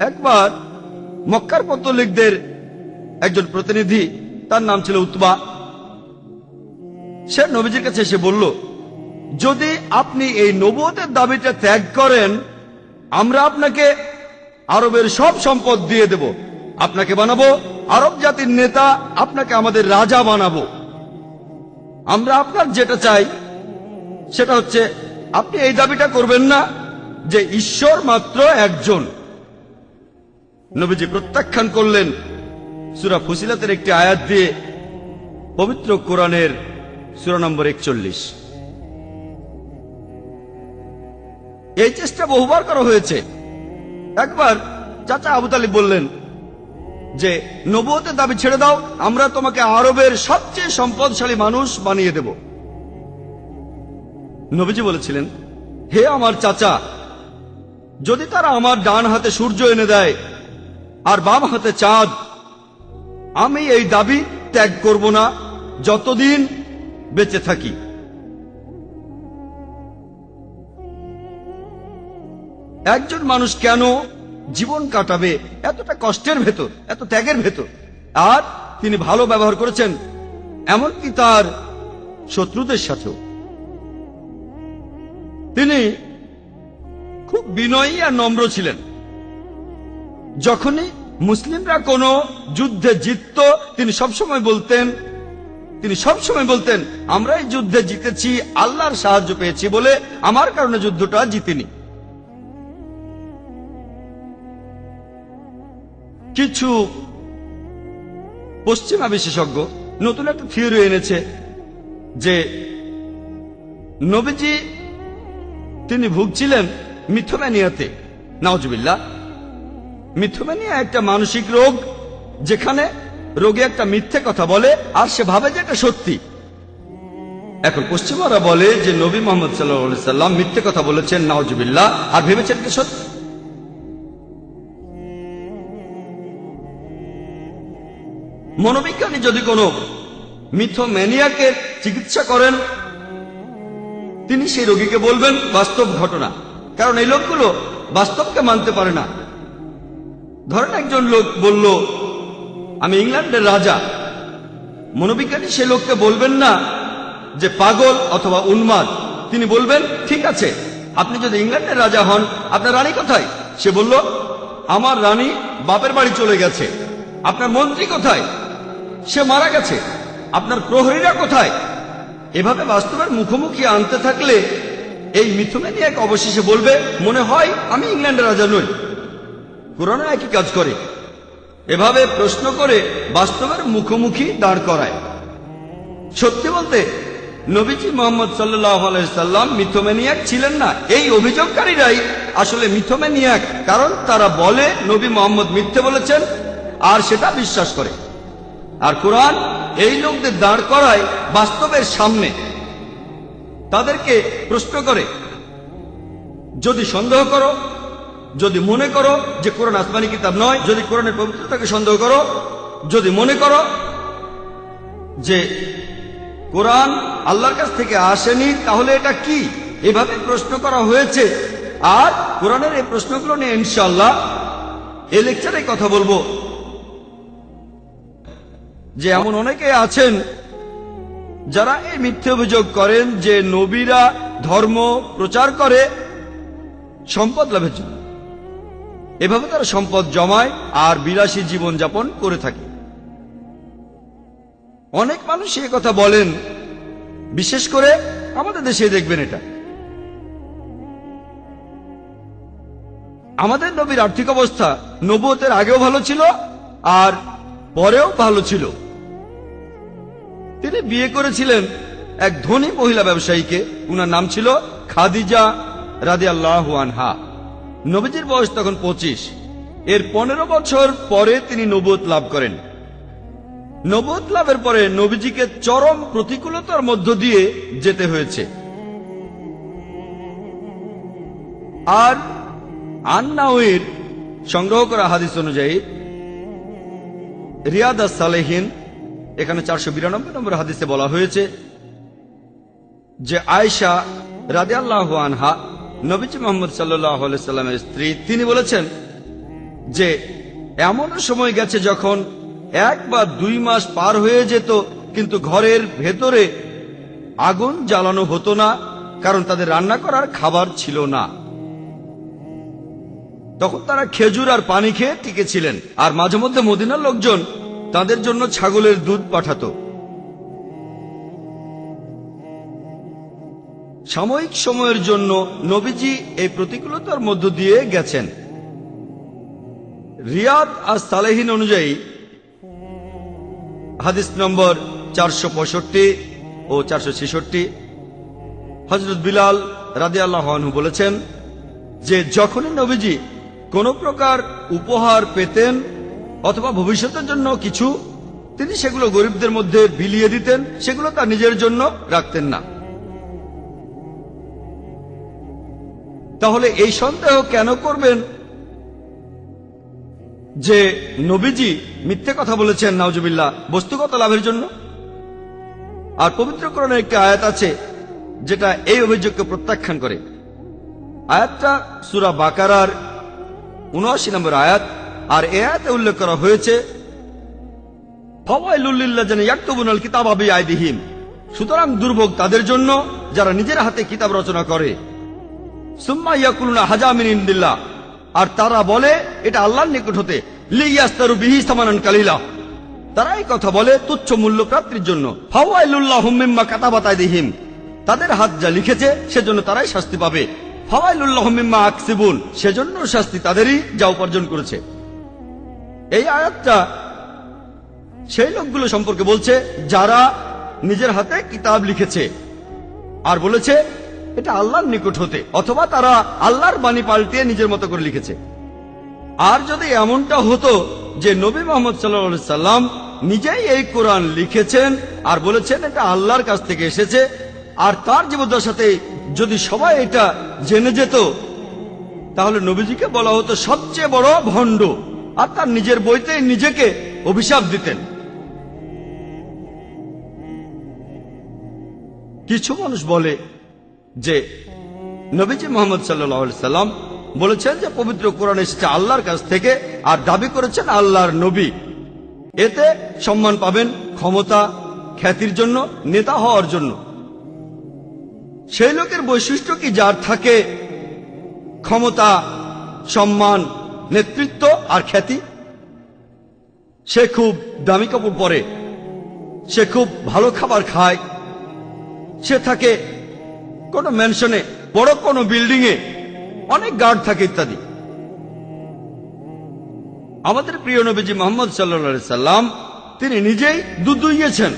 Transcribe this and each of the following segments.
একবার মক্কার পৌত্তলিকদের একজন প্রতিনিধি, তার নাম ছিল উতবা, সে নবীজির কাছে এসে বলল, যদি আপনি এই নবুয়তের দাবিটা ত্যাগ করেন, আমরা আপনাকে আরবের সব সম্পদ দিয়ে দেব, আপনাকে বানাবো আরব জাতির নেতা, আপনাকে আমাদের রাজা বানাবো। আমরা আপনার যেটা চাই সেটা হচ্ছে আপনি এই দাবিটা করবেন না যে ঈশ্বর মাত্র একজন। নবীজি প্রত্যাখ্যান করলেন সূরা ফুসিলাতের একটি আয়াত দিয়ে, পবিত্র কোরআনের সূরা নম্বর 41। এই চেষ্টা বহুবার করা হয়েছে। একবার চাচা আবু তালিব বললেন যে নবুয়তের দাবি ছেড়ে দাও, আমরা তোমাকে আরবের সবচেয়ে সম্পদশালী মানুষ বানিয়ে দেব। নবীজি বলেছিলেন, হে আমার চাচা, যদি তারা আমার ডান হাতে সূর্য এনে দেয় আর বাম হাতে চাঁদ, আমি এই দাবি ত্যাগ করব না যতদিন বেঁচে থাকি। একজন মানুষ কেন জীবন কাটাবে এতটা কষ্টের ভেতর, এত ত্যাগের ভেতর? আর তিনি ভালো ব্যবহার করেছেন, এমনকি তার শত্রুদের সাথেও। তিনি খুব বিনয়ী আর নম্র ছিলেন। যখনই মুসলিমরা কোনো যুদ্ধে জিতত, তিনি সবসময় বলতেন, আমরা এই যুদ্ধে জিতেছি আল্লাহর সাহায্য পেয়েছি বলে, আমার কারণে যুদ্ধটা জিতিনি। কিছু পশ্চিমা বিশেষজ্ঞ নতুন একটা থিওরি এনেছে যে নবীজি তিনি ভুগছিলেন মিথোম্যানিয়াতে। নাউজুবিল্লাহ। মিথোম্যানিয়া একটা মানসিক রোগ, যেখানে রোগী একটা মিথ্যে কথা বলে আর সে ভাবে যে এটা সত্যি। এখন পশ্চিমারা বলে যে নবী মুহাম্মদ সাল্লাল্লাহু আলাইহি সাল্লাম মিথ্যে কথা বলেছেন, নাউজুবিল্লাহ, আর ভেবেছেন এটা সত্যি। মনোবিজ্ঞানী যদি কোনো মিথোম্যানিয়াকে চিকিৎসা করেন, তিনি সেই রোগীকে বলবেন বাস্তব ঘটনা, কারণ এই লোকগুলো বাস্তবকে মানতে পারে না। ধরেন একজন লোক বলল, আমি ইংল্যান্ডের রাজা। মনোবিজ্ঞানী সেই লোককে বলবেন না যে পাগল অথবা উন্মাদ, তিনি বলবেন, ঠিক আছে, আপনি যদি ইংল্যান্ডের রাজা হন, আপনার রানী কোথায়? সে বলল, আমার রানী বাপের বাড়ি চলে গেছে। আপনার মন্ত্রী কোথায়? সে মারা গেছে। আপনার প্রহরীরা কোথায়? এভাবে বাস্তবের মুখোমুখি আনতে থাকলে এই মিথোম্যানিয়াক অবশেষে বলবে, মনে হয় আমি ইংল্যান্ডের রাজা নই। কোরআনও একই কাজ করে, এভাবে প্রশ্ন করে বাস্তবের মুখোমুখি দাঁড় করায়। সত্যি বলতে নবীজি মুহাম্মদ সাল্লাল্লাহু আলাইহি সাল্লাম মিথোম্যানিয়াক ছিলেন না। এই অভিযোগকারীরাই আসলে মিথোম্যানিয়াক, কারণ তারা বলে নবী মুহাম্মদ মিথ্যে বলেছেন আর সেটা বিশ্বাস করে। আর কোরআন এই লোকদের দাঁড় করায় বাস্তবের সামনে, তাদেরকে প্রশ্ন করে, যদি সন্দেহ করো, যদি মনে করো যে কোরআন আসমানি কিতাব নয়, যদি কোরআনের পবিত্রতাকে সন্দেহ করো, যদি মনে করো যে কোরআন আল্লাহর কাছ থেকে আসেনি, তাহলে এটা কি? এভাবে প্রশ্ন করা হয়েছে। আর কোরআনের এই প্রশ্নগুলো নিয়ে ইনশাআল্লাহ এই লেকচারে কথা বলবো, যে এমন অনেকে আছেন যারা এই মিথ্যে অভিযোগ করেন যে নবীরা ধর্ম প্রচার করে সম্পদ লাভের জন্য। এভাবে তারা সম্পদ জমায় আর বিলাসী জীবন যাপন করে থাকে। অনেক মানুষ এই কথা বলেন, বিশেষ করে আমাদের দেশে দেখবেন এটা। আমাদের নবীর আর্থিক অবস্থা নবুয়তের আগেও ভালো ছিল আর পরেও ভালো ছিল। তিনি বিয়ে করেছিলেন এক ধনী মহিলা ব্যবসায়ীকে, উনার নাম ছিল খাদিজা রাদিয়াল্লাহু আনহা। নবীজির বয়স তখন 25। এর 15 বছর পরে তিনি নবুয়ত লাভ করেন। নবুয়ত লাভের পরে নবীজিকে চরম প্রতিকূলতার মধ্য দিয়ে যেতে হয়েছে। আর আন-নাওয়ীর সংগ্রহ করা হাদিস অনুযায়ী রিয়াদাস সালেহিন, এখানে 492 নম্বর হাদিসে বলা হয়েছে যে আয়েশা রাদিয়াল্লাহু আনহা, নবীজি মুহাম্মদ সাল্লাল্লাহু আলাইহি সাল্লামের স্ত্রী, তিনি বলেছেন, যে এমন সময় গেছে যখন 1 বা 2 মাস পার হয়ে যেত কিন্তু ঘরের ভেতরে আগুন জ্বালানো হতো না, কারণ তাদের রান্না করার খাবার ছিল না। তখন তারা খেজুর আর পানি খেয়ে টিকেছিলেন, আর মাঝে মধ্যে মদিনার লোকজন তাদের জন্য ছাগলের দুধ পাঠাতো। সাময়িক সময়ের জন্য নবীজি এই প্রতিকূলতার মধ্য দিয়ে গেছেন। রিয়াদ আর সালেহিন অনুযায়ী হাদিস নম্বর 465 ও 466, হযরত বিলাল রাদিয়াল্লাহু আনহু বলেছেন যে যখনই নবীজি কোন প্রকার উপহার পেতেন অথবা ভবিষ্যতের জন্য কিছু, তিনি সেগুলো গরিবদের মধ্যে বিলিয়ে দিতেন, সেগুলো তার নিজের জন্য রাখতেন না। তাহলে এই সন্দেহ কেন করবেন যে নবীজি মিথ্যে কথা বলেছেন নাউজুবিল্লাহ বস্তুগত লাভের জন্য? আর পবিত্র কোরআনের একটি আয়াত আছে যেটা এই অভিযোগকে প্রত্যাখ্যান করে। আয়াতটা সূরা বাকারার ৭৯ নম্বর আয়াত, আর এই আয়াতে উল্লেখ করা হয়েছে ফাওয়াইলুল লিল্লাযিনা ইয়াকতুবুনাল কিতাবা বিআইদিহিম, সুতরাং দুর্ভোগ তাদের জন্য যারা নিজের হাতে কিতাব রচনা করে। সুম্মা ইয়াকুলুনা হাজা মিন ইনদিল্লাহ, আর তারা বলে এটা আল্লাহর নিকট হতে, লিয়াস্তারু বিহি সামানান কালিলা, তারা এই কথা বলে তুচ্ছ মূল্য প্রাপ্তির জন্য। ফাওয়াইলুল লাহুম মিম্মা কাতাবাত আইদিহিম, তাদের হাত যা লিখেছে সেজন্য তারাই শাস্তি পাবে। ফাওয়াইলুল লাহুম মিম্মা আকসিবুন, সেজন্য শাস্তি তাদেরই যা উপার্জন করেছে। এই আয়াতটা সেই লোকগুলো সম্পর্কে বলছে যারা নিজের হাতে কিতাব লিখেছে আর বলেছে এটা আল্লাহর নিকট হতে, অথবা তারা আল্লাহর বাণী পাল্টিয়ে নিজের মতো করে লিখেছে। আর যদি এমনটা হতো যে নবী মুহাম্মদ সাল্লাল্লাহু আলাইহি সাল্লাম নিজেই এই কোরআন লিখেছেন আর বলেছেন এটা আল্লাহর কাছ থেকে এসেছে, আর তার জীবদ্দশাতে যদি সবাই এটা জেনে যেত, তাহলে নবীজিকে বলা হতো সবচেয়ে বড় ভণ্ড, আর তার নিজের বইতে নিজেকে অভিশাপ দিতেন। কিছু মানুষ বলে যে নবীজি মুহাম্মদ সাল্লাল্লাহু আলাইহি সাল্লাম বলেছেন যে পবিত্র কোরআন এসেছে আল্লাহর কাছ থেকে, আর দাবি করেছেন আল্লাহর নবী। এতে সম্মান পাবেন, ক্ষমতা খ্যাতির জন্য, নেতা হওয়ার জন্য। সেই লোকের বৈশিষ্ট্য কি যার থাকে ক্ষমতা, সম্মান, নেতৃত্ব আর খ্যাতি? সে খুব দামি কাপড় পরে, সে খুব ভালো খাবার খায়, সে থাকে কোন ম্যানশনে, বড় কোন বিল্ডিং এ, অনেক গার্ড থাকে ইত্যাদি। আমাদের প্রিয় নবীজি মুহাম্মদ সাল্লাল্লাহু আলাইহি সাল্লাম তিনি নিজেই দুধ দুইয়েছেন,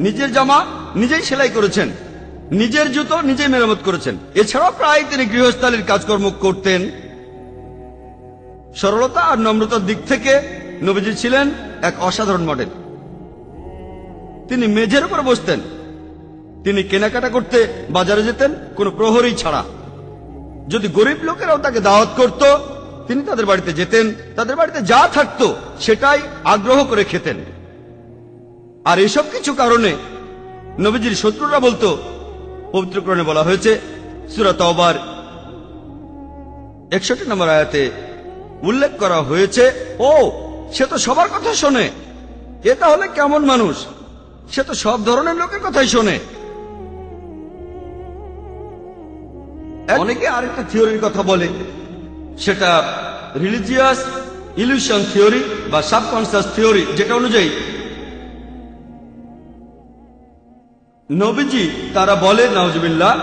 নিজের জামা নিজেই সেলাই করেছেন, নিজের জুতো নিজেই মেরামত করেছেন। এছাড়াও প্রায় তিনি গৃহস্থালির কাজকর্ম করতেন। সরলতা আর নম্রতার দিক থেকে নবীজি ছিলেন এক অসাধারণ মডেল। তিনি মেঝের উপর বসতেন, তিনি কেনাকাটা করতে বাজারে যেতেন কোনো প্রহরী ছাড়া। যদি গরিব লোকেরাও তাকে দাওয়াত করত, তিনি তাদের বাড়িতে যেতেন, তাদের বাড়িতে যা থাকতো সেটাই আগ্রহ করে খেতেন। আর এসব কিছু কারণে নবীজির শত্রুরা বলতো, পবিত্র কোরআনে বলা হয়েছে সূরা তাওবার 61 নম্বর আয়াতে উল্লেখ করা হয়েছে, ও সে তো সবার কথা শোনে, এ তাহলে কেমন মানুষ, সে তো সব ধরনের লোকের কথাই শোনে। অনেকে আরেকটা থিওরির কথা বলে, সেটা রিলিজিয়াস ইলিউশন থিওরি বা সাবকনসিয়াস থিওরি, যেটা অনুযায়ী নবীজি, তারা বলে নাউজুবিল্লাহ,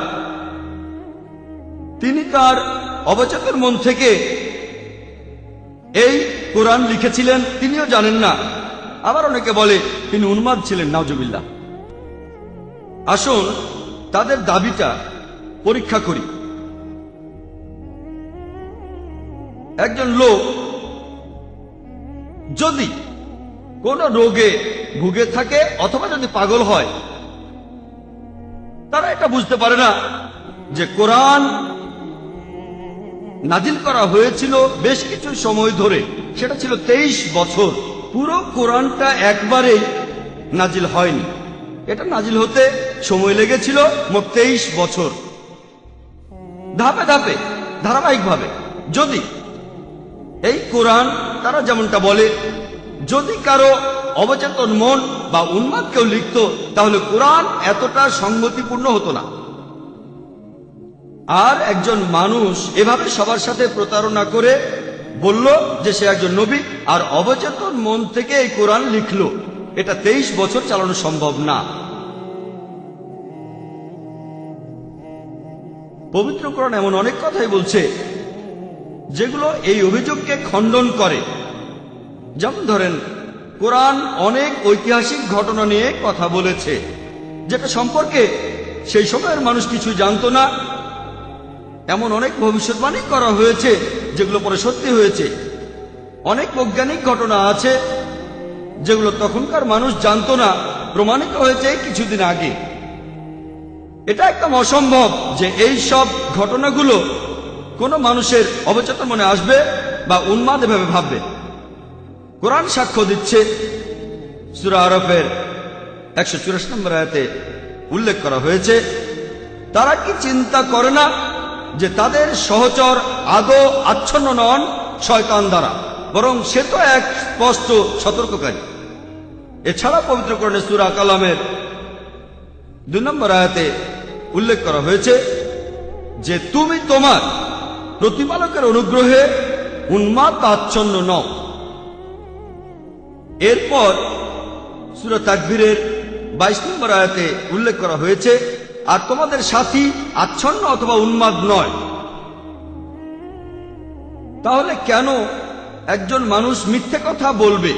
তিনি তার অবচেতন মন থেকে এই কোরআন লিখেছিলেন, তিনিও জানেন না। আবার অনেকে বলে তিনি উন্মাদ ছিলেন, নাউজুবিল্লাহ। আসুন তাদের দাবিটা পরীক্ষা করি। একজন লোক যদি কোন রোগে ভুগে থাকে অথবা যদি পাগল হয়, তারা এটা বুঝতে পারে না যে কোরআন নাজিল করা হয়েছিল বেশ কিছু সময় ধরে, সেটা ছিল 23 বছর। পুরো কোরআনটা একবারেই নাজিল হয়নি, এটা নাজিল হতে সময় লেগেছিল মোট 23 বছর, ধাপে ধাপে ধারাবাহিকভাবে। যদি এই কোরআন তারা যেমনটা বলে, যদি কারো অবচেতন মন বা উন্মাদ কেউ লিখত তাহলে কোরআন এতটা সংগতিপূর্ণ হতো না। আর একজন মানুষ এভাবে সবার সাথে প্রতারণা করে বলল যে সে একজন নবী, আর অবচেতন মন থেকে এই কোরআন লিখলো, এটা 23 বছর চালানো সম্ভব না। পবিত্র কোরআন এমন অনেক কথাই বলছে যেগুলো এই অভিযোগকে খণ্ডন করে। যেমন ধরেন, কোরআন অনেক ঐতিহাসিক ঘটনা নিয়ে কথা বলেছে যেটা সম্পর্কে সেই সময়ের মানুষ কিছু জানতো না। এমন অনেক ভবিষ্যৎবাণী করা হয়েছে যেগুলো পরে সত্যি হয়েছে। অনেক বৈজ্ঞানিক ঘটনা আছে যেগুলো তখনকার মানুষ জানতো না, প্রমাণিত হয়েছে কিছুদিন আগে। এটা একদম অসম্ভব যে এই সব ঘটনাগুলো কোনো মানুষের অবচেতন মনে আসবে বা উন্মাদ এভাবে ভাববে। কোরআন সাক্ষ্য দিচ্ছে। সূরা আরাফের 184 নম্বর আয়াতে উল্লেখ করা হয়েছে, তারা কি চিন্তা করে না যে তাদের সহচর আদৌ আচ্ছন্ন নন শয়তান দ্বারা, বরং সে তো এক স্পষ্ট সতর্ককারী। এছাড়া পবিত্র কোরআনে সূরা কালামের 2 নম্বর আয়াতে উল্লেখ করা হয়েছে যে তুমি তোমার প্রতিপালকের অনুগ্রহে উন্মাদ আচ্ছন্ন নও। এরপর সূরা তাকবীরের 22 নম্বর আয়াতে উল্লেখ করা হয়েছে, আর তোমাদের সাথী আচ্ছন্ন অথবা উন্মাদ নয়। তাহলে কেন একজন মানুষ মিথ্যে কথা বলবে?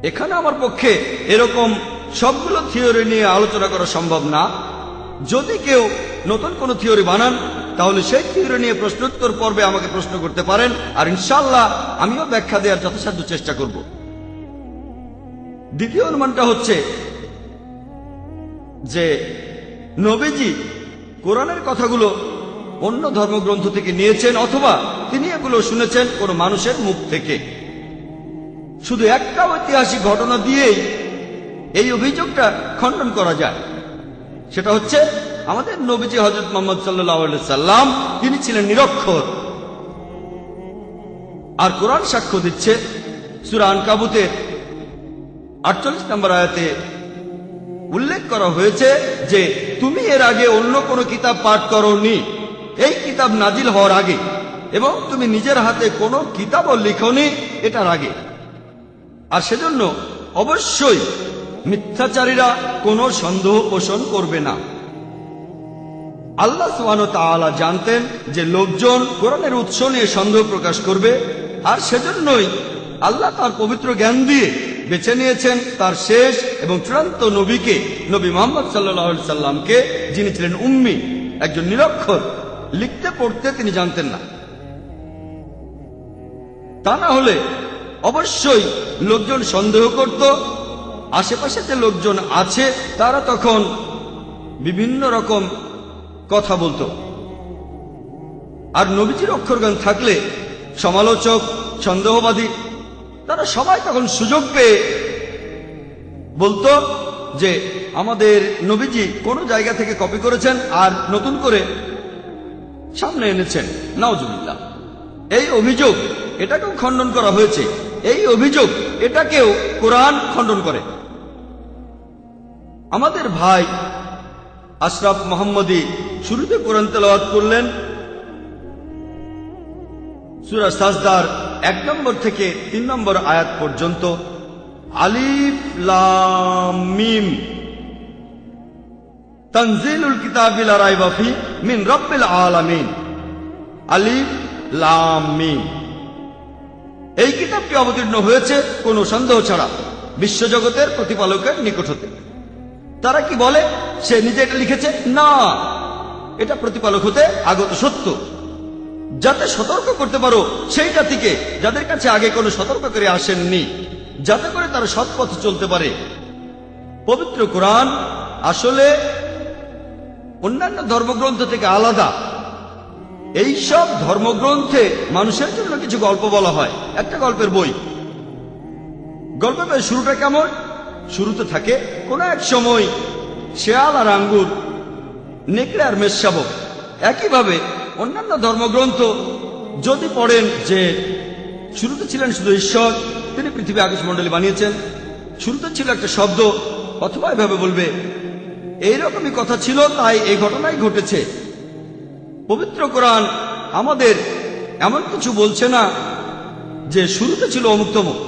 এখানে আমার পক্ষে এরকম সবগুলো থিওরি নিয়ে আলোচনা করা সম্ভব না। যদি কেউ নতুন কোনো থিওরি বানান তাহলে সেই থিওরি নিয়ে প্রশ্নোত্তর পর্বে আমাকে প্রশ্ন করতে পারেন, আর ইনশাআল্লাহ আমিও ব্যাখ্যা দেওয়ার যথাসাধ্য চেষ্টা করব। দ্বিতীয় অনুমানটা হচ্ছে যে নবীজি কোরআনের কথাগুলো অন্য ধর্মগ্রন্থ থেকে নিয়েছেন, অথবা তিনি এগুলো শুনেছেন কোনো মানুষের মুখ থেকে। শুধু একটা ঐতিহাসিক ঘটনা দিয়েই এই অভিযোগটা খণ্ডন করা যায়। সেটা হচ্ছে আমাদের নবীজি হযরত মুহাম্মদ সাল্লাল্লাহু আলাইহি সাল্লাম, তিনি ছিলেন নিরক্ষর। আর কোরআন সাক্ষ্য দিচ্ছে। সূরা আনকাবুতের 48 নম্বর আয়াতে উল্লেখ করা হয়েছে যে তুমি এর আগে অন্য কোনো কিতাব পাঠ করোনি এই কিতাব নাজিল হওয়ার আগে, এবং তুমি নিজের হাতে কোনো কিতাবও লিখোনি এটার আগে। আর সেজন্য অবশ্যই মিথ্যাচারীরা কোনো সন্দেহ পোষণ করবে না। আল্লাহ সুবহানাহু ওয়া তাআলা জানতেন যে লোকজন কোরআনের উৎস নিয়ে সন্দেহ প্রকাশ করবে, আর সেজন্যই আল্লাহ তার পবিত্র জ্ঞান দিয়ে বেছে নিয়েছেন তার শেষ এবং চূড়ান্ত নবীকে, নবী মুহাম্মদ সাল্লাল্লাহু আলাইহি সাল্লামকে, যিনি ছিলেন উম্মি, একজন নিরক্ষর, লিখতে পড়তে তিনি জানতেন না। তা না হলে অবশ্যই লোকজন সন্দেহ করত। আশেপাশে যে লোকজন আছে তারা তখন বিভিন্ন রকম কথা বলতো, আর নবীজির অক্ষরজ্ঞান থাকলে সমালোচক, সন্দেহবাদী, তারা সবাই তখন সুযোগ পেয়ে বলতো যে আমাদের নবীজি কোন জায়গা থেকে কপি করেছেন আর নতুন করে সামনে এনেছেন। নাউজুবিল্লাহ। এই অভিযোগ এটাকেও খণ্ডন করা হয়েছে। এই অভিযোগ এটাকেও কোরআন খণ্ডন করে। আমাদের ভাই আশরাফ মোহাম্মদী শুরুতে কোরআন তেলাওয়াত করলেন সূরা সাজদার 1 নম্বর থেকে 3 নম্বর আয়াত পর্যন্ত। আলিফ লাম মিম তানজিলুল কিতাবি লা রাইবা ফি মিন রাব্বিল আলামিন। আলিফ লাম মিম, এই কিতাবটি অবতীর্ণ হয়েছে কোনো সন্দেহ ছাড়া বিশ্বজগতের প্রতিপালকের নিকট হতে। তারা কি বলে সে নিজে এটা লিখেছে? না, এটা প্রতিপালক হতে আগত সত্য, যাতে সতর্ক করতে পারো সেই জাতিকে যাদের কাছে আগে কোনো সতর্ককারী আসেননি, যাতে করে তারা সৎ পথে চলতে পারে। পবিত্র কোরআন আসলে অন্যান্য ধর্মগ্রন্থ থেকে আলাদা। এই সব ধর্মগ্রন্থে মানুষের জন্য কিছু গল্প বলা হয়, একটা গল্পের বই। গল্পের শুরুটা কেমন? শুরুতে থাকে কোন এক সময় শেয়াল আর আঙ্গুর, নেকড়ে আর মেষশাবক। একইভাবে অন্যান্য ধর্মগ্রন্থ যদি পড়েন যে শুরুতে ছিলেন শুধু ঈশ্বর, তিনি পৃথিবী আকাশমণ্ডলী বানিয়েছেন, শুরুতে ছিল একটা শব্দ, অথবা এভাবে বলবে এইরকমই কথা ছিল, তাই এই ঘটনাই ঘটেছে। পবিত্র কোরআন আমাদের এমন কিছু বলছে না যে শুরুতে ছিল অমুক তমুক।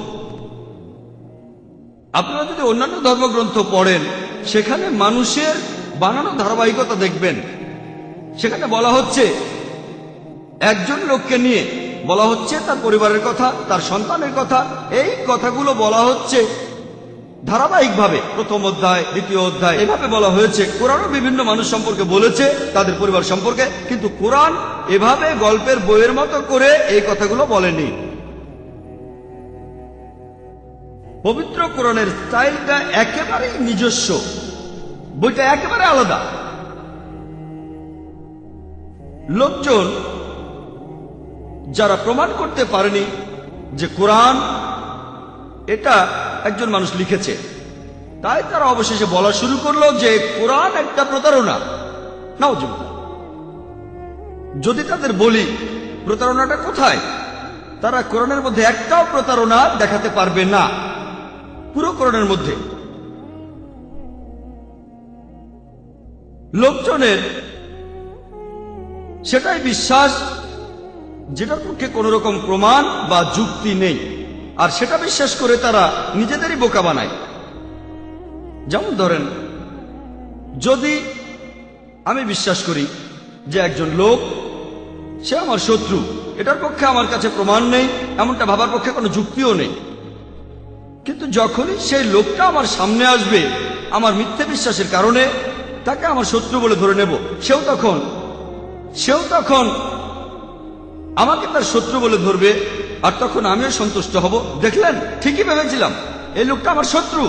আপনারা যদি অন্যান্য ধর্মগ্রন্থ পড়েন, সেখানে মানুষের বানানো ধারাবাহিকতা দেখবেন। সেখানে বলা হচ্ছে একজন লোককে নিয়ে, বলা হচ্ছে তার পরিবারের কথা, তার সন্তানের কথা, এই কথাগুলো বলা হচ্ছে ধারাবাহিকভাবে। প্রথম অধ্যায়, দ্বিতীয় অধ্যায়, এভাবে বলা হয়েছে। কোরআনও বিভিন্ন মানুষ সম্পর্কে বলেছে, তাদের পরিবার সম্পর্কে, কিন্তু কোরআন এভাবে গল্পের বইয়ের মতো করে এই কথাগুলো বলেনি। পবিত্র কোরআনের স্টাইলটা একেবারেই নিজস্ব, বইটা একেবারে আলাদা। লোকজন যারা প্রমাণ করতে পারেনি যে কোরআন এটা একজন মানুষ লিখেছে, তাই তারা অবশেষে বলা শুরু করলো যে কোরআন একটা প্রতারণা। নাউজুবিল্লাহ। যদি তাদের বলি প্রতারণাটা কোথায়, তারা কোরআনের মধ্যে একটাও প্রতারণা দেখাতে পারবে না, পুরো কোরআনের মধ্যে। লোকজনের সেটাই বিশ্বাস যেটার পক্ষে কোন রকম প্রমাণ বা যুক্তি নেই, আর সেটা বিশ্বাস করে তারা নিজেদেরই বোকা বানায়। যেমন ধরেন, যদি আমি বিশ্বাস করি যে একজন লোক সে আমার শত্রু, এটার পক্ষে আমার কাছে প্রমাণ নেই, এমনটা ভাবার পক্ষে কোনো যুক্তিও নেই, কিন্তু যখনই সেই লোকটা আমার সামনে আসবে, আমার মিথ্যে বিশ্বাসের কারণে তাকে আমার শত্রু বলে ধরে নেব, সেও তখন আমাকে তার শত্রু বলে ধরবে, আর তখন আমিও সন্তুষ্ট হব। দেখলেন, ঠিকই ভেবেছিলাম এই লোকটা আমার শত্রু,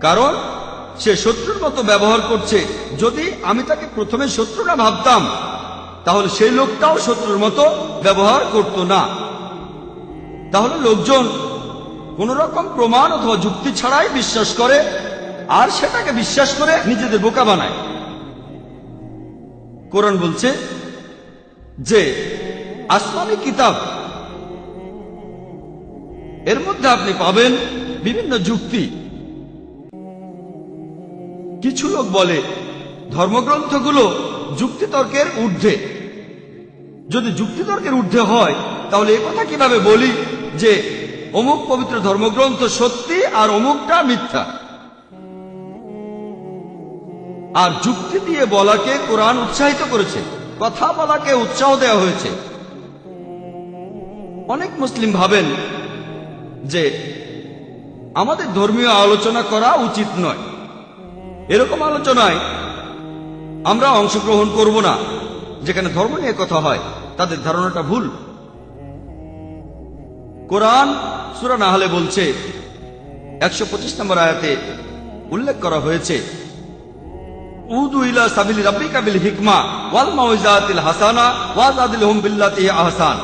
কারণ সে শত্রুর মতো ব্যবহার করছে। যদি আমি তাকে প্রথমে শত্রু না ভাবতাম, তাহলে সেই লোকটাও শত্রুর মতো ব্যবহার করত না। তাহলে লোকজন কোন রকম প্রমাণ অথবা যুক্তি ছাড়াই বিশ্বাস করে, আর সেটাকে বিশ্বাস করে নিজেদের বোকা বানায়। কোরআন বলছে যে আসমানি কিতাব, এর মধ্যে আপনি পাবেন বিভিন্ন যুক্তি। কিছু লোক বলে ধর্মগ্রন্থগুলো যুক্তিতর্কের ঊর্ধ্বে। যদি যুক্তিতর্কের ঊর্ধ্বে হয়, তাহলে এ কথা কিভাবে বলি যে অমুক পবিত্র ধর্মগ্রন্থ সত্যি আর অমুকটা মিথ্যা? আর যুক্তি দিয়ে বলাকে কোরআন উৎসাহিত করেছে, কথা বলাকে উৎসাহ দেওয়া হয়েছে। অনেক মুসলিম ভাবেন যে আমাদের ধর্মীয় আলোচনা করা উচিত নয়, এরকম আলোচনায় আমরা অংশগ্রহণ করব না যেখানে ধর্ম নিয়ে কথা হয়। তাদের ধারণাটা ভুল। কোরআন সূরা নাহলে বলছে, 125 নম্বর আয়াতে উল্লেখ করা হয়েছে, উদু ইলা সাবিলি রাব্বিকা বিল হিকমা ওয়াল মাউইজাতিল হাসানা ওয়াজাদিলহুম বিল্লাতি আহসান।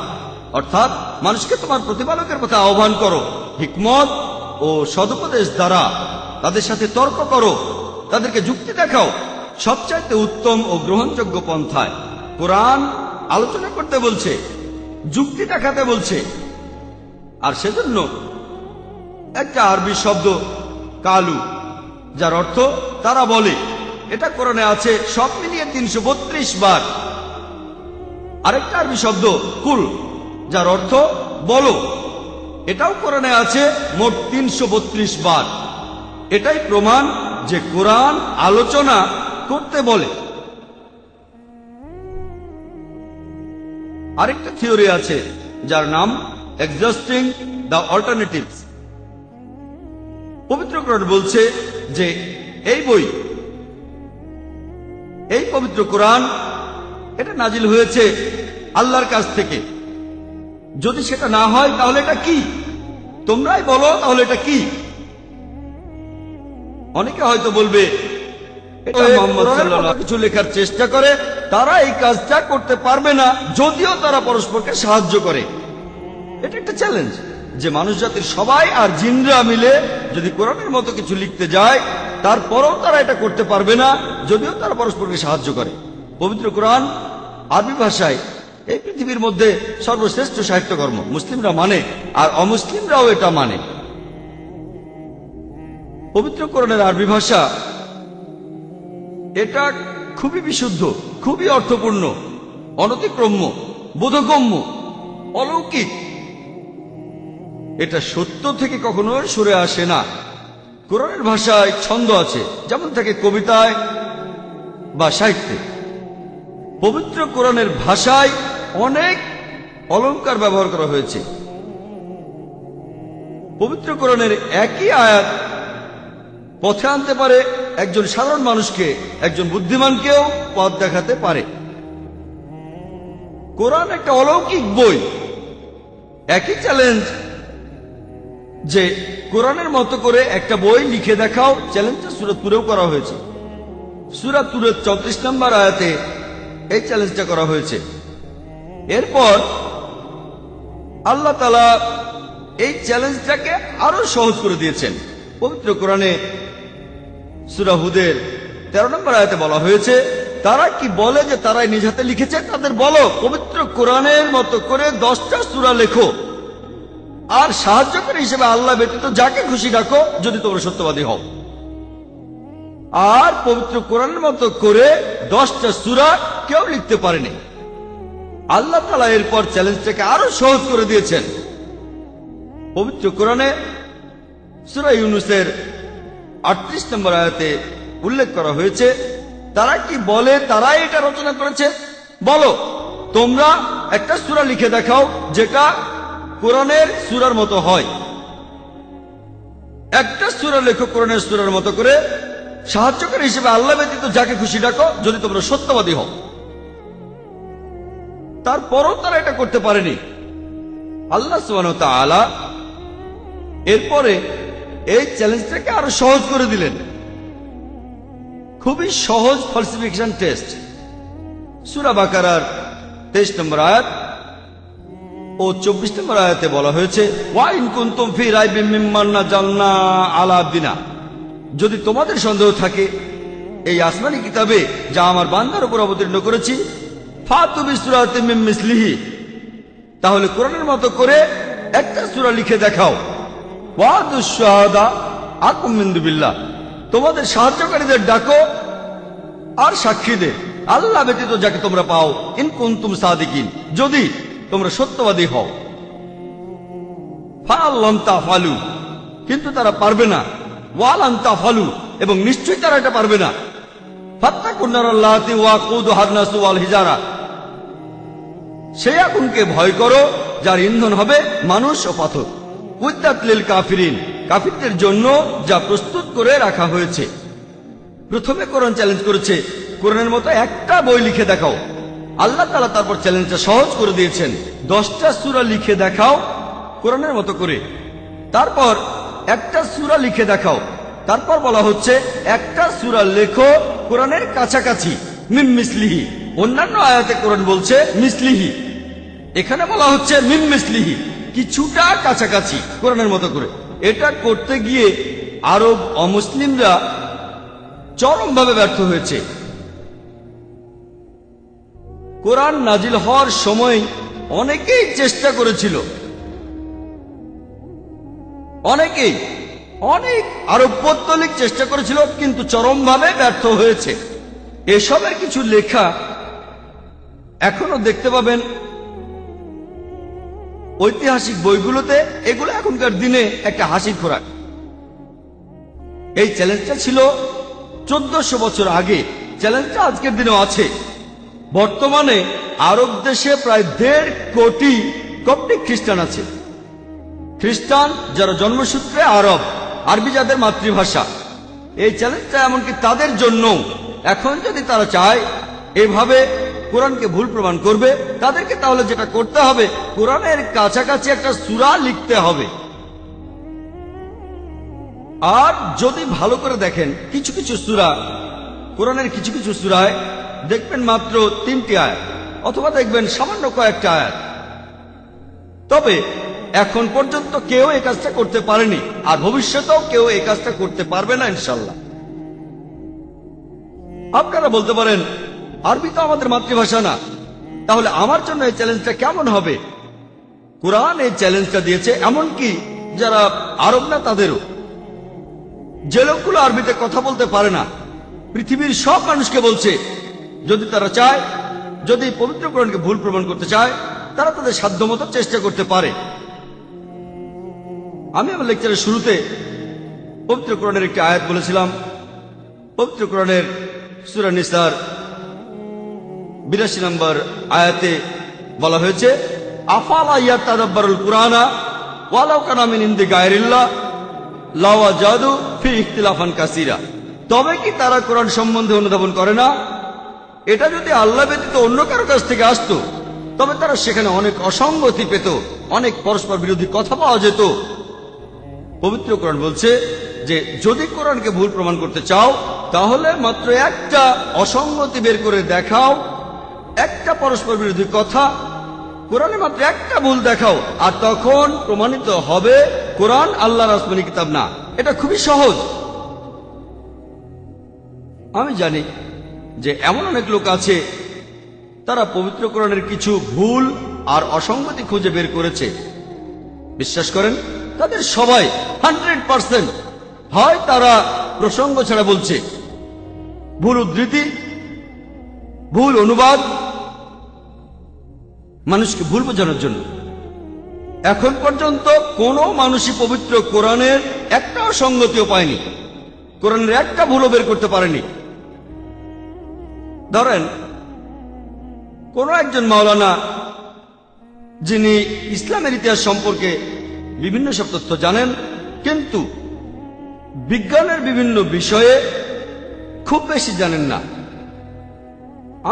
অর্থাৎ মানুষকে তোমার প্রতিপালকের পথে আহ্বান করো, হিকমত ও সদুপদেশ দ্বারা তাদের সাথে তর্ক করো, তাদেরকে যুক্তি দেখাও সবচাইতে উত্তম ও গ্রহণযোগ্য পন্থায়। কোরআন আলোচনা করতে বলছে, যুক্তি দেখাতে বলছে। আর সেজন্য একটা আরবি শব্দ কালু, যার অর্থ তারা বলে, এটা কোরআনে আছে সব মিলিয়ে 332 বার। আরেকটা আরবি শব্দ কুল, যার অর্থ বলো, এটাও কোরআনে আছে মোট 332 বার। এটাই প্রমাণ যে কোরআন আলোচনা করতে বলে। আরেকটা থিওরি আছে যার নাম এক্সজস্টিং দ্য অল্টারনেটিভস। পবিত্র কোরআন বলছে যে এই পবিত্র কোরআন এটা নাজিল হয়েছে আল্লাহর কাছ থেকে। যদি সেটা না হয় তাহলে এটা কি? তোমরাই বলো, তাহলে এটা কি? অনেকে হয়তো বলবে এটা মুহাম্মদ সাল্লাল্লাহু আলাইহি কিছু লেখার চেষ্টা করে, তারা এই কাজটা করতে পারবে না যদিও তারা পরস্পরকে সাহায্য করে। এটা একটা চ্যালেঞ্জ যে মানুষ জাতির সবাই আর জিনরা মিলে যদি কোরআনের মতো কিছু লিখতে যায়, তারপরও তারা এটা করতে পারবে না যদিও তারা পরস্পরকে সাহায্য করে। পবিত্র কোরআন আরবি ভাষায় এই পৃথিবীর মধ্যে সর্বশ্রেষ্ঠ সাহিত্যকর্ম মুসলিমরা মানে, আর অমুসলিমরাও এটা মানে। পবিত্র কোরআনের আরবি ভাষা এটা খুবই বিশুদ্ধ, খুবই অর্থপূর্ণ, অনতিক্রম্য, বোধগম্য, অলৌকিক। এটা সত্য থেকে কখনো সরে আসে না। কোরআনের ভাষায় ছন্দ আছে, যেমন থাকে কবিতায় বা সাহিত্যে। পবিত্র কোরআনের ভাষায় অনেক অলংকার ব্যবহার করা হয়েছে। পবিত্র কোরআনের একই আয়াত পথে আনতে পারে একজন সাধারণ মানুষকে, একজন বুদ্ধিমানকেও পথ দেখাতে পারে। কোরআন একটা অলৌকিক বই। একই চ্যালেঞ্জ যে কোরআনের মতো করে একটা বই লিখে দেখাও, চ্যালেঞ্জটা সূরা তুরেও করা হয়েছে। সূরা তুরের 34 নম্বর আয়াতে এই চ্যালেঞ্জটা করা হয়েছে। এরপর আল্লাহ তাআলা এই চ্যালেঞ্জটাকে আরো সহজ করে দিয়েছেন। পবিত্র কোরআনে সূরা হুদের 13 নম্বর আয়াতে বলা হয়েছে, তারা কি বলে যে তারাই নিজ হাতে লিখেছে? তাদের বলো, পবিত্র কোরআনের মতো করে 10টা সূরা লেখো, আর সাহায্যকারী হিসেবে আল্লাহ ব্যতীত যাকে খুশি ডাকো, যদি তোমরা সত্যবাদী হও। আর পবিত্র কোরআনের মতো করে 10টা সূরা কেউ লিখতে পারেনি। আল্লাহ তাআলা এরপর চ্যালেঞ্জটাকে আরো সহজ করে দিয়েছেন। পবিত্র কোরআনে সূরা ইউনূসের 38 নম্বর আয়াতে উল্লেখ করা হয়েছে, তারা কি বলে তারাই এটা রচনা করেছে? বলো, তোমরা একটা সূরা লিখে দেখাও যেটা কোরআনের সূরার মতো হয়। একটা সূরা লেখো কোরআনের সূরার মতো করে, সাহায্যকারী হিসেবে আল্লাহ ব্যতীত যাকে খুশি ডাকো, যদি তোমরা সত্যবাদী হও। তারপরও তারা এটা করতে পারেনি। আল্লাহ সুবহানাহু ওয়া তাআলা এরপরে এই চ্যালেঞ্জটাকে আরো সহজ করে দিলেন। খুবই সহজ ফলসিফিকেশন টেস্ট। সূরা বাকারার 23 নম্বর আয়াত ও 24 নম্বর আয়াতে বলা হয়েছে, ওয়া ইন কুনতুম ফি রাইবিম মিম্মা নাযালনা আলা আবদিনা, যদি তোমাদের সন্দেহ থাকে এই আসমানি কিতাবে যা আমার বান্দার উপর অবতীর্ণ করেছি, ফাতু বিসূরাতিম মিন মিসলিহি, তাহলে কোরআনের মতো করে একটা সূরা লিখে দেখাও। ওয়াদুশ শুহাদা আকুম মিন দুবিল্লাহ, তোমাদের সাহায্যকারীদের ডাকো আর সাক্ষী দে আল্লাহ ব্যতীত যাকে তোমরা পাও, ইন কুনতুম সাদিকিন, যদি তোমরা সত্যবাদী হও। ফাআল্লাম তাফালু, কিন্তু তারা পারবে না। ওয়ালান তাফালু, এবং নিশ্চয়ই তারা এটা পারবে না। ফাত্তাকুন নারাল্লাতি ওয়াকুদুহান নাসু ওয়াল হিজারা, সেই আগুনকে ভয় করো যার ইন্ধন হবে মানুষ ও পাথর। উদ্দাত লিল কাফিরিন, কাফিরদের জন্য যা প্রস্তুত করে রাখা হয়েছে। প্রথমে কোরআন চ্যালেঞ্জ করেছে, কোরআনের মতো একটা বই লিখে দেখাও। আল্লাহ তাআলা তারপর চ্যালেঞ্জটা সহজ করে দিয়েছেন, 10টা সূরা লিখে দেখাও কোরআনের মতো করে। তারপর একটা সূরা লিখে দেখাও। তারপর বলা হচ্ছে একটা সূরা লেখো কোরআনের কাছাকাছি, মিম মিসলিহি। অন্যান্য আয়াতে কোরআন বলছে মিসলিহি, এখানে বলা হচ্ছে মিম মিসলিহি, কিছুটা কাছাকাছি কোরআনের মতো করে। এটা করতে গিয়ে আরব অমুসলিমরা চরমভাবে ব্যর্থ হয়েছে। কোরআন নাজিল হওয়ার সময় অনেকেই চেষ্টা করেছিল, অনেক আরব পৌত্তলিক চেষ্টা করেছিল, কিন্তু চরমভাবে ব্যর্থ হয়েছে। এসবের কিছু লেখা এখনো দেখতে পাবেন ঐতিহাসিক বইগুলোতে। এগুলো এখনকার দিনে একটা হাসির খোরাক। এই চ্যালেঞ্জটা ছিল 1400 বছর আগে, চ্যালেঞ্জটা আজকের দিনেও আছে। বর্তমানে আরব দেশে প্রায় 1.5 কোটি কপ্টিক খ্রিস্টান আছে। খ্রিস্টান যারা জন্মসূত্রে আরব, আরবি যাদের মাতৃভাষা। এই চ্যালেঞ্জটা এমনকি তাদের জন্য। এখন যদি তারা চায় এভাবে কোরআনকে ভুল প্রমাণ করবে, তাদেরকে তাহলে যেটা করতে হবে, কোরআনের কাছাকাছি একটা সূরা লিখতে হবে। আর যদি ভালো করে দেখেন কিছু কিছু সূরা, কোরআনের কিছু কিছু সূরায় দেখবেন মাত্র 3টি আয়াত, অথবা দেখবেন সামান্য কয়েকটা আয়াত। তবে এখন পর্যন্ত কেউ এই কাজটা করতে পারেনি, আর ভবিষ্যতেও কেউ এই কাজটা করতে পারবে না ইনশাল্লাহ। আপনারা বলতে পারেন, আরবি তো আমাদের মাতৃভাষা না, তাহলে আমার জন্য এই চ্যালেঞ্জটা কেমন হবে? কোরআন এই চ্যালেঞ্জটা দিয়েছে, এমনকি যারা আরব না তাদেরও। যে লোকগুলো আরবিতে কথা বলতে পারে না, পৃথিবীর সব মানুষকে বলছে যদি তারা চায়, যদি পবিত্র কোরআনকে ভুল প্রমাণ করতে চায়, তারা তাদের সাধ্যমতো চেষ্টা করতে পারে। আমি আমার লেকচারের শুরুতে পবিত্র কোরআনের একটি আয়াত বলেছিলাম। পবিত্র কোরআনের সূরা নিসার 82 নম্বর আয়াতে বলা হয়েছে, আফালা ইয়াতাদাব্বারুল কুরআনা ওয়ালাউ কানা মিন ইনদি গায়রিল্লাহ লাওয়াজাদু ফি ইখতিলাফান কাসীরা। তবে কি তারা কোরআন সম্বন্ধে অনুধাবন করে না? এটা যদি আল্লাহ ব্যতীত অন্য কারো কাছ থেকে আসতো, তবে তারা সেখানে অনেক অসঙ্গতি পেত, অনেক পরস্পর বিরোধী কথা পাওয়া যেত। পবিত্র কোরআন বলছে যে যদি কোরআনকে ভুল প্রমাণ করতে চাও, তাহলে মাত্র একটা অসঙ্গতি বের করে দেখাও, একটা পরস্পর বিরোধী কথা, কোরআনে মাত্র একটা ভুল দেখাও, আর তখন প্রমাণিত হবে কোরআন আল্লাহর আসমানী কিতাব না। এটা খুবই সহজ। আমি জানি যে এমন অনেক লোক আছে, তারা পবিত্র কোরআনের কিছু ভুল আর অসঙ্গতি খুঁজে বের করেছে। বিশ্বাস করেন, তাদের সবাই 100% হয় তারা প্রসঙ্গ ছাড়া বলছে, ভুল উদ্ধৃতি, ভুল অনুবাদ, মানুষকে ভুল বোঝানোর জন্য। এখন পর্যন্ত কোনো মানুষই পবিত্র কোরআনের একটা অসঙ্গতিও পায়নি, কোরআনের একটা ভুলও বের করতে পারেনি। ধরেন কোন একজন মাওলানা, যিনি ইসলামের ইতিহাস সম্পর্কে বিভিন্ন সব তথ্য জানেন, কিন্তু বিজ্ঞানের বিভিন্ন বিষয়ে খুব বেশি জানেন না।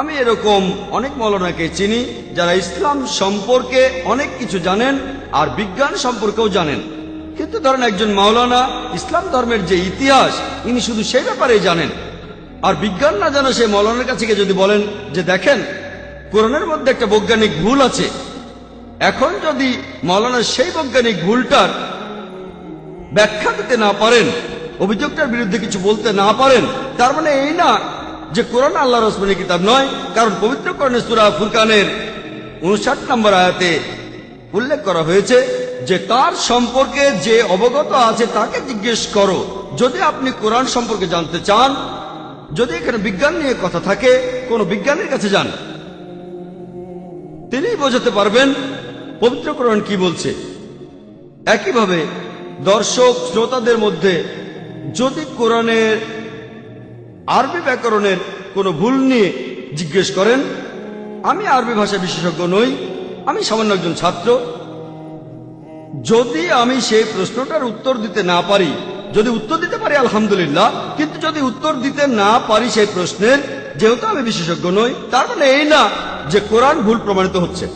আমি এরকম অনেক মাওলানাকে চিনি যারা ইসলাম সম্পর্কে অনেক কিছু জানেন আর বিজ্ঞান সম্পর্কেও জানেন, কিন্তু ধরেন একজন মাওলানা ইসলাম ধর্মের যে ইতিহাস, ইনি শুধু সেই ব্যাপারেই জানেন। আর বিজ্ঞান না জানা সেই মাওলানার কাছে গিয়ে যদি বলেন যে দেখেন কোরআনের মধ্যে একটা বৈজ্ঞানিক ভুল আছে, এখন যদি মাওলানা সেই বৈজ্ঞানিক ভুলটার ব্যাখ্যা দিতে না পারেন, অভিযোগটার বিরুদ্ধে কিছু বলতে না পারেন, তার মানে এই না যে কোরআন আল্লাহর আসমানী কিতাব নয়। কারণ পবিত্র কোরআনে সূরা ফুরকানের 59 নম্বর আয়াতে উল্লেখ করা হয়েছে যে তার সম্পর্কে যে অবগত আছে তাকে জিজ্ঞেস করো। যদি আপনি কোরআন সম্পর্কে জানতে চান, যদি এখানে বিজ্ঞান নিয়ে কথা থাকে, কোন বিজ্ঞানীর কাছে যান, তিনিই বোঝাতে পারবেন পবিত্র কোরআন কি বলছে। একইভাবে দর্শক শ্রোতাদের মধ্যে যদি কোরআনের আরবি ব্যাকরণের কোনো ভুল নিয়ে জিজ্ঞেস করেন, আমি আরবি ভাষা বিশেষজ্ঞ নই, আমি সামান্য একজন ছাত্র, যদি আমি সেই প্রশ্নটার উত্তর দিতে না পারি, যদি উত্তর দিতে পারি আলহামদুলিল্লাহ, কিন্তু যদি উত্তর দিতে না পারি সেই প্রশ্নের, যেহেতু আমি বিশেষজ্ঞ নই, তার মানে এই না যে কোরআন ভুল প্রমাণিত হচ্ছে।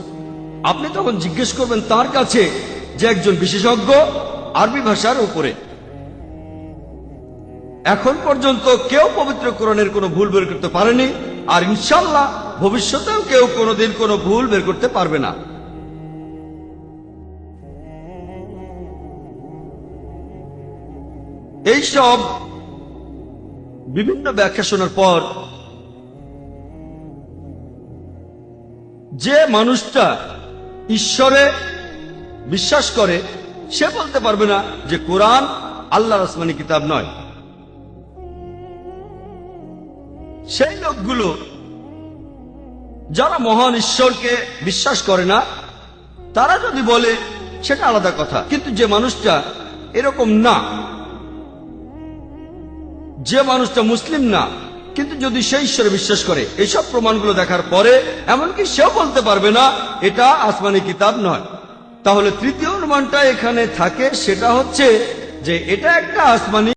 আপনি তখন জিজ্ঞেস করবেন তার কাছে যে একজন বিশেষজ্ঞ আরবি ভাষার উপরে। এখন পর্যন্ত কেউ পবিত্র কোরআনের কোনো ভুল বের করতে পারেনি, আর ইনশাআল্লাহ ভবিষ্যতেও কেউ কোনোদিন কোনো ভুল বের করতে পারবে না। এইসব বিভিন্ন ব্যাখ্যা শোনার পর যে মানুষটা ঈশ্বরে বিশ্বাস করে, সে বলতে পারবে না যে কোরআন আল্লাহর আসমানী কিতাব নয়। সেই লোকগুলো যারা মহান ঈশ্বরকে বিশ্বাস করে না, তারা যদি বলে সেটা আলাদা কথা, কিন্তু যে মানুষটা এরকম না, যে মানুষটা মুসলিম না কিন্তু যদি সে ঈশ্বরে বিশ্বাস করে, এসব প্রমাণগুলো দেখার পরে এমনকি সেও বলতে পারবে না এটা আসমানী কিতাব নয়। তাহলে তৃতীয় অনুমানটা এখানে থাকে, সেটা হচ্ছে যে এটা একটা আসমানী